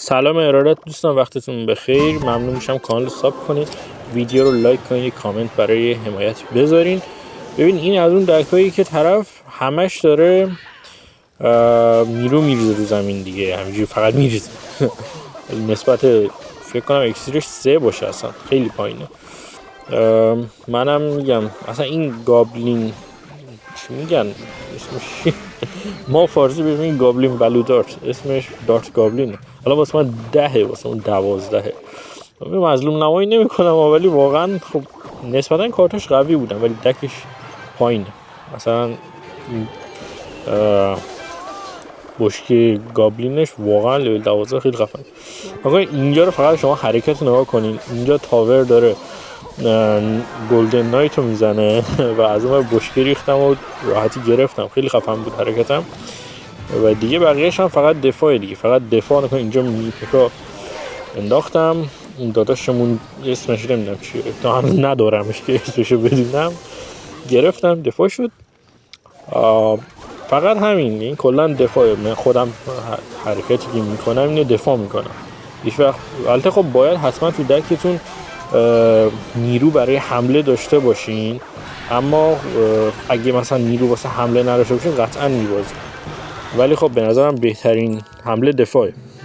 سلام ارادت دوستان، وقتتون بخیر. ممنون میشم کانال رو ساب کنید، ویدیو رو لایک کنید، کامنت برای حمایت بذارین. ببین این از اون دکایی که طرف همش داره میریزه رو زمین دیگه، همینجوری فقط میریزه. نسبت فکر کنم اکسیرش 3 باشه، اصلا خیلی پایینه. منم میگم اصلا این گابلین چی میگن اسمش؟ ما فارسی بهش میگیم گابلین بلودارت، اسمش دارت گابلینه. حالا واسه من 10، واسه اون 12. من مظلوم نمایی نمی کنم، ولی واقعا خب نسبتا کارتش قوی بودن ولی دکش پایینه. مثلا بشکه گابلینش واقعا لول 12 خیلی خفن. آقا اینجا رو فقط شما حرکت نگاه کنین، اینجا تاور داره گلدن نایت رو میزنه و از اون بشکه ریختم و راحتی گرفتم. خیلی خفن بود حرکتم. و دیگه بقیهش هم فقط دفاع دیگه، فقط دفاع نکنم. اینجا میپکا انداختم. اون داداشمون اسمش نمیدونم چیه، تا هم ندارمش که اسمشو بدونم، گرفتم دفاع شد. فقط همین، این کلا دفاع. من خودم حرکتی که میکنم اینو دفاع میکنم هیچ وقت. البته خب باید حتما تو دکتون نیرو برای حمله داشته باشین، اما اگه مثلا نیرو واسه حمله نداشته باشین قطعا میبازین. ولی خب به نظرم بهترین حمله دفاعه.